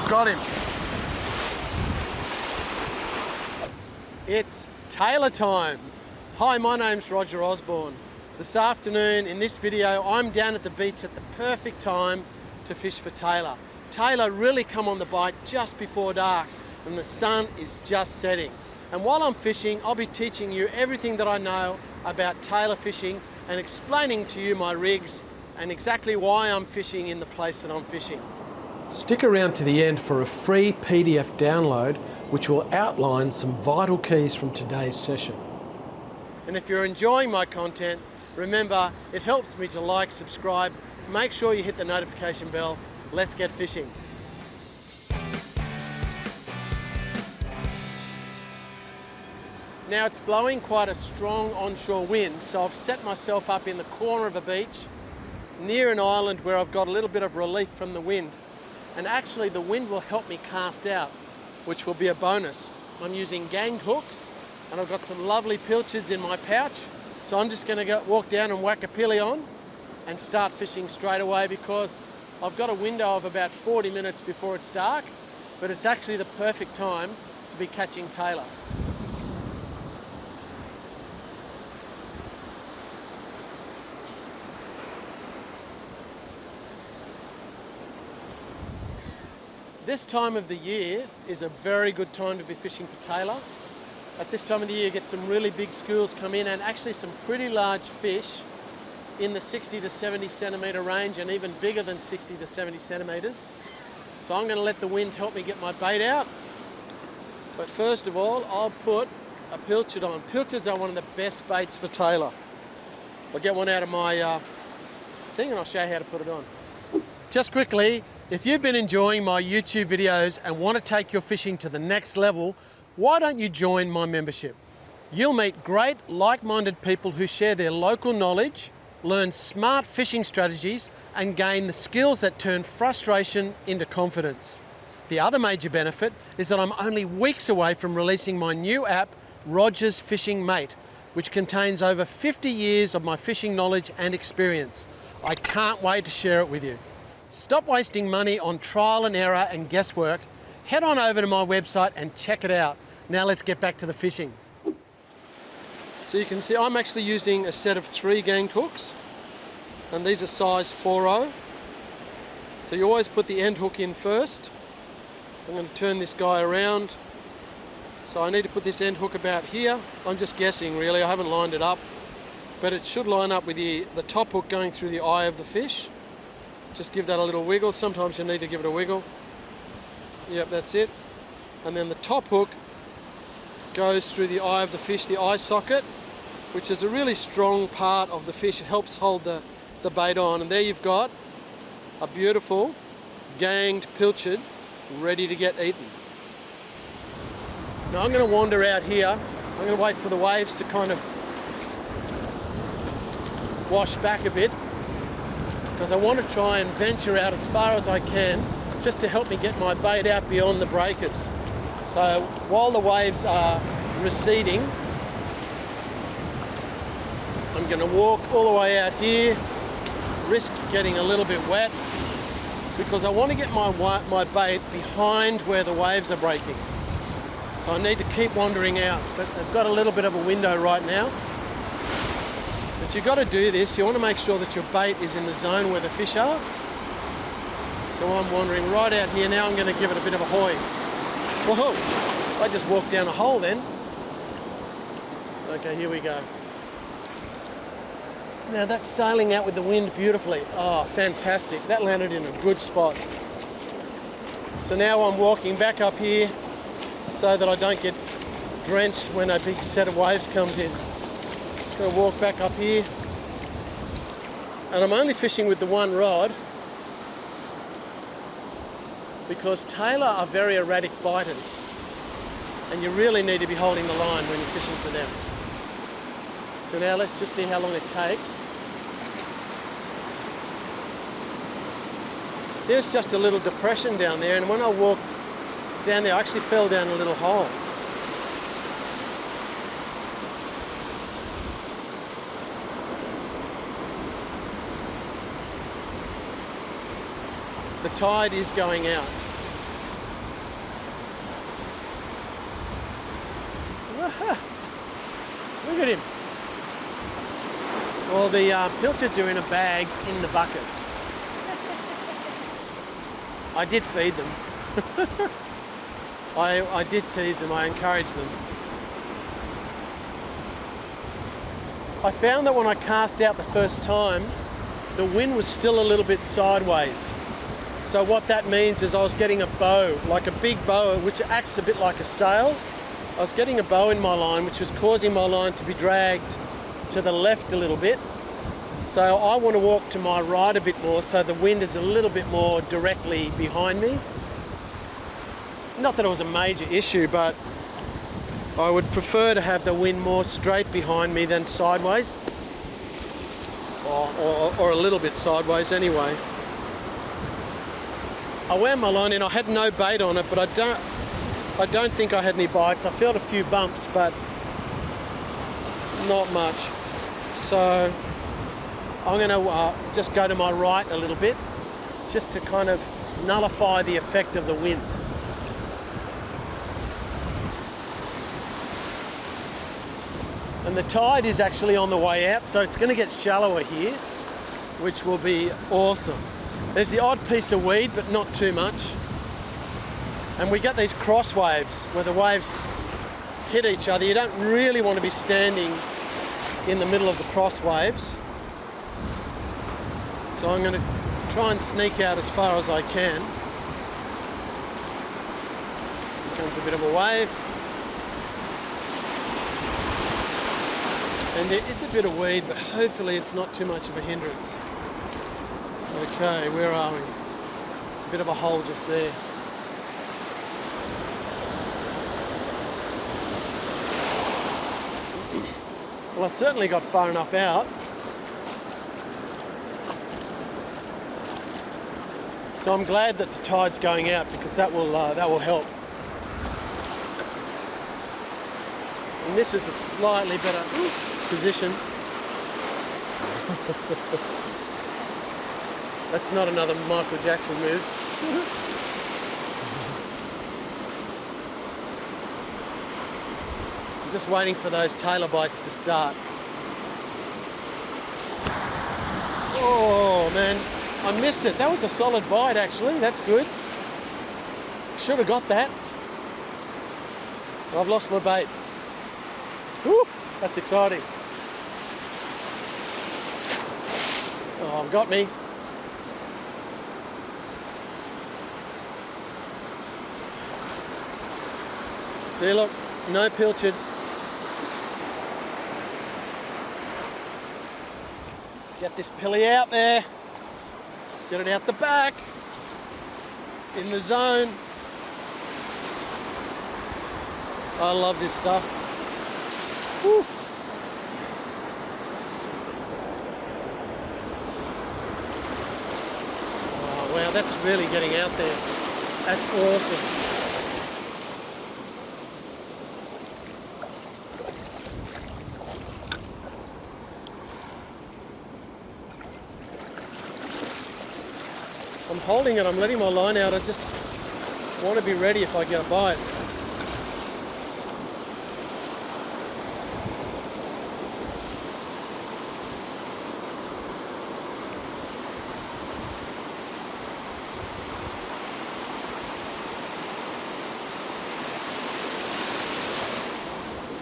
got him. It's Tailor time. Hi, my name's Roger Osborne. This afternoon in this video, I'm down at the beach at the perfect time to fish for tailor. Tailor really come on the bite just before dark and the sun is just setting. And while I'm fishing, I'll be teaching you everything that I know about tailor fishing and explaining to you my rigs and exactly why I'm fishing in the place that I'm fishing. Stick around to the end for a free PDF download which will outline some vital keys from today's session. And if you're enjoying my content, remember it helps me to like, subscribe, make sure you hit the notification bell. Let's get fishing. Now it's blowing quite a strong onshore wind, so I've set myself up in the corner of a beach near an island where I've got a little bit of relief from the wind. And actually the wind will help me cast out, which will be a bonus. I'm using ganged hooks and I've got some lovely pilchards in my pouch. So I'm just going to walk down and whack a pilly on and start fishing straight away because I've got a window of about 40 minutes before it's dark, but it's actually the perfect time to be catching tailor. This time of the year is a very good time to be fishing for tailor. At this time of the year you get some really big schools come in and actually some pretty large fish in the 60 to 70 centimetre range and even bigger than 60 to 70 centimetres. So I'm going to let the wind help me get my bait out. But first of all, I'll put a pilchard on. Pilchards are one of the best baits for tailor. I'll get one out of my thing and I'll show you how to put it on. Just quickly, if you've been enjoying my YouTube videos and want to take your fishing to the next level, why don't you join my membership? You'll meet great like-minded people who share their local knowledge, learn smart fishing strategies and gain the skills that turn frustration into confidence. The other major benefit is that I'm only weeks away from releasing my new app, Roger's Fishing Mate, which contains over 50 years of my fishing knowledge and experience. I can't wait to share it with you. Stop wasting money on trial and error and guesswork. Head on over to my website and check it out. Now let's get back to the fishing. So you can see I'm actually using a set of 3 ganged hooks and these are size 4/0. So you always put the end hook in first. I'm going to turn this guy around. So I need to put this end hook about here. I'm just guessing really, I haven't lined it up, but it should line up with the top hook going through the eye of the fish. Just give that a little wiggle. Sometimes you need to give it a wiggle. Yep, that's it. And then the top hook goes through the eye of the fish, the eye socket, which is a really strong part of the fish. It helps hold the bait on. And there you've got a beautiful ganged pilchard ready to get eaten. Now I'm going to wander out here. I'm going to wait for the waves to kind of wash back a bit, because I want to try and venture out as far as I can just to help me get my bait out beyond the breakers. So while the waves are receding, I'm going to walk all the way out here, risk getting a little bit wet, because I want to get my bait behind where the waves are breaking. So I need to keep wandering out, but I've got a little bit of a window right now. But you've got to do this. You want to make sure that your bait is in the zone where the fish are. So I'm wandering right out here. Now I'm going to give it a bit of a hoy. Whoa! I just walked down a hole then. Okay, here we go. Now that's sailing out with the wind beautifully. Oh, fantastic. That landed in a good spot. So now I'm walking back up here so that I don't get drenched when a big set of waves comes in. Just going to walk back up here. And I'm only fishing with the one rod because tailor are very erratic biters. And you really need to be holding the line when you're fishing for them. So now let's just see how long it takes. There's just a little depression down there, and when I walked down there I actually fell down a little hole. The tide is going out. Look at him. Well, the pilchards are in a bag in the bucket. I did feed them. I did tease them, I encouraged them. I found that when I cast out the first time, the wind was still a little bit sideways. So what that means is I was getting a bow, like a big bow, which acts a bit like a sail. I was getting a bow in my line, which was causing my line to be dragged to the left a little bit. So I want to walk to my right a bit more, so the wind is a little bit more directly behind me. Not that it was a major issue, but I would prefer to have the wind more straight behind me than sideways, or a little bit sideways anyway. I wound my line in. I had no bait on it, but I don't think I had any bites. I felt a few bumps, but not much. So I'm going to just go to my right a little bit, just to kind of nullify the effect of the wind. And the tide is actually on the way out, so it's going to get shallower here, which will be awesome. There's the odd piece of weed, but not too much. And we get these cross waves where the waves hit each other. You don't really want to be standing in the middle of the cross waves. So I'm going to try and sneak out as far as I can. Here comes a bit of a wave. And there is a bit of weed, but hopefully it's not too much of a hindrance. Okay, where are we? It's a bit of a hole just there. Well, I certainly got far enough out. So I'm glad that the tide's going out, because that will help. And this is a slightly better position. That's not another Michael Jackson move. I'm just waiting for those tailor bites to start. Oh man, I missed it. That was a solid bite actually, that's good. Should have got that. I've lost my bait. Whew, that's exciting. Oh, got me. There, look, no pilchard. Let's get this pilly out there. Get it out the back. In the zone. I love this stuff. Woo. Oh, wow, that's really getting out there. That's awesome. I'm holding it, I'm letting my line out. I just want to be ready if I get a bite.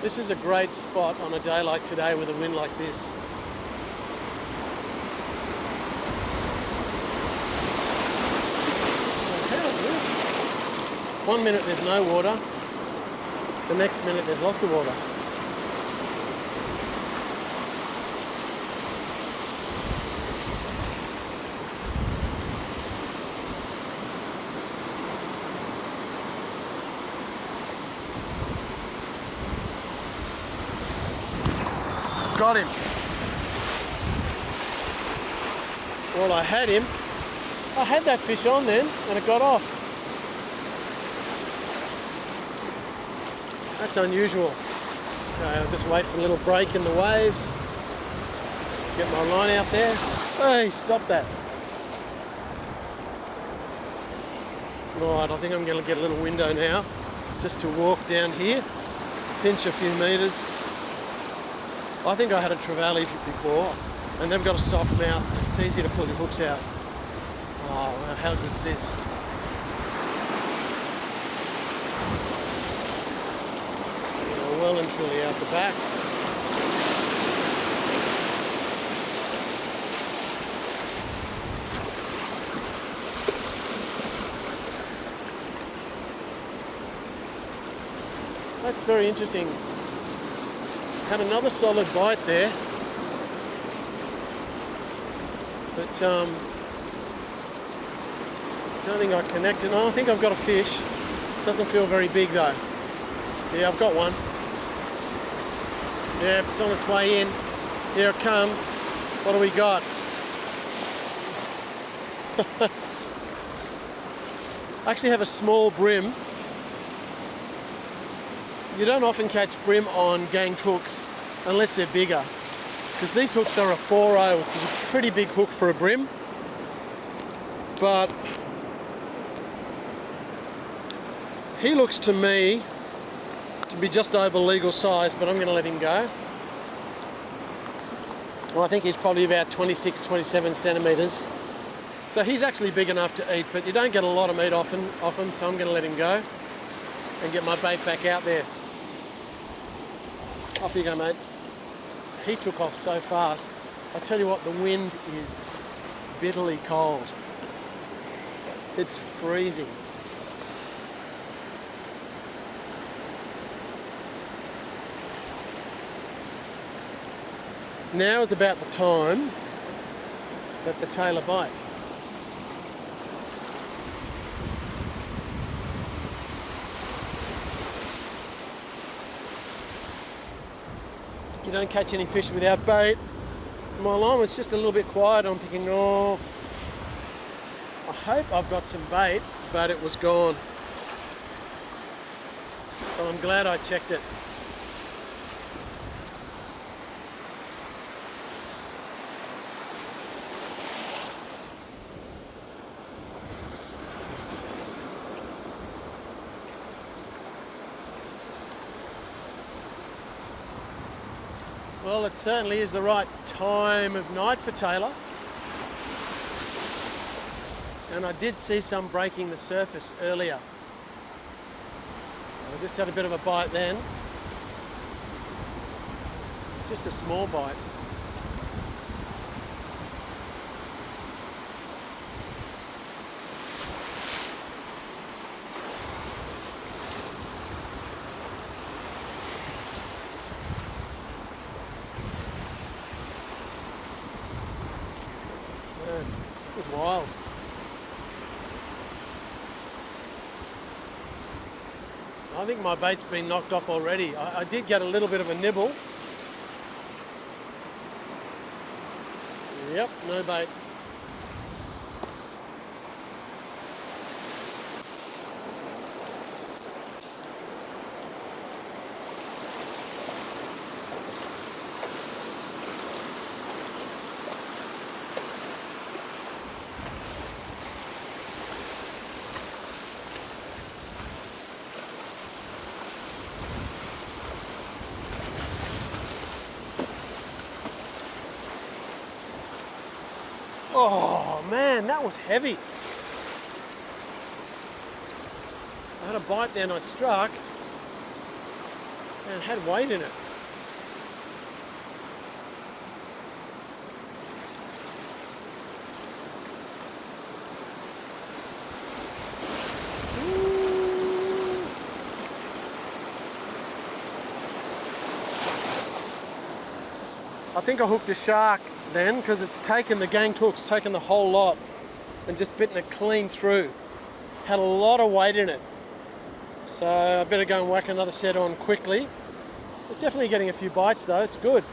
This is a great spot on a day like today with a wind like this. One minute there's no water, the next minute there's lots of water. Got him. Well, I had him. I had that fish on then and it got off. That's unusual. Okay, I'll just wait for a little break in the waves. Get my line out there. Hey, stop that. Right, I think I'm going to get a little window now, just to walk down here. pinch a few meters. I think I had a trevally before, and they've got a soft mouth. It's easy to pull your hooks out. Oh, wow, how good is this? We're well and truly out the back. That's very interesting. Had another solid bite there, but don't think I connected. No, I think I've got a fish. Doesn't feel very big though. Yeah, I've got one. Yeah, it's on its way in. Here it comes. What do we got? I actually have a small brim. You don't often catch brim on ganked hooks unless they're bigger, because these hooks are a 4.0, which is a pretty big hook for a brim. But he looks to me to be just over legal size, but I'm going to let him go. Well, I think he's probably about 26, 27 centimetres. So he's actually big enough to eat, but you don't get a lot of meat off him, so I'm going to let him go and get my bait back out there. Off you go, mate. He took off so fast. I tell you what, the wind is bitterly cold. It's freezing. Now is about the time that the tailor bite. You don't catch any fish without bait. My line was just a little bit quiet. I'm thinking, oh, I hope I've got some bait, but it was gone. So I'm glad I checked it. Well, it certainly is the right time of night for tailor. And I did see some breaking the surface earlier. I just had a bit of a bite then. Just a small bite. This is wild. I think my bait's been knocked off already. I did get a little bit of a nibble. Yep, no bait. Oh man, that was heavy. I had a bite there and I struck, and it had weight in it. I think I hooked a shark then, because it's taken, the ganked hook's taken the whole lot and just bitten it clean through. Had a lot of weight in it. So I better go and whack another set on quickly. We're definitely getting a few bites though, it's good.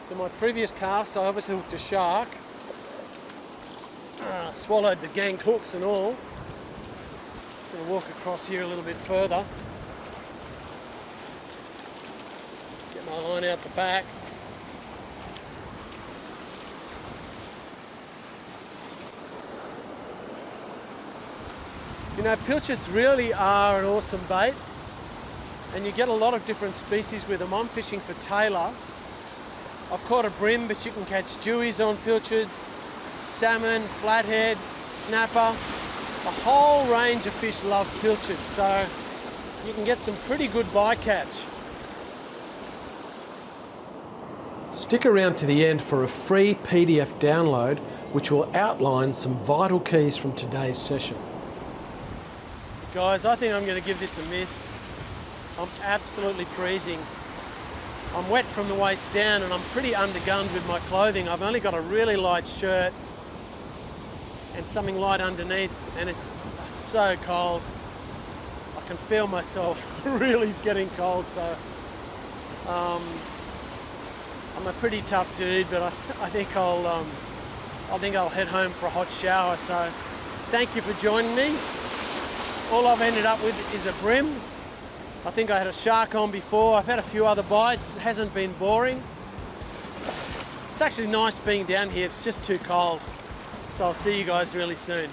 So my previous cast, I obviously hooked a shark. Swallowed the ganked hooks and all. Just going to walk across here a little bit further. my line out the back. You know, pilchards really are an awesome bait, and you get a lot of different species with them. I'm fishing for Tailor. I've caught a brim, but you can catch dewies on pilchards, salmon, flathead, snapper. A whole range of fish love pilchards, so you can get some pretty good bycatch. Stick around to the end for a free PDF download which will outline some vital keys from today's session. Guys, I think I'm going to give this a miss. I'm absolutely freezing. I'm wet from the waist down and I'm pretty undergunned with my clothing. I've only got a really light shirt and something light underneath, and it's so cold. I can feel myself really getting cold, so I'm a pretty tough dude, but I think I'll head home for a hot shower. So thank you for joining me. All I've ended up with is a brim. I think I had a shark on before. I've had a few other bites. It hasn't been boring. It's actually nice being down here. It's just too cold. So I'll see you guys really soon.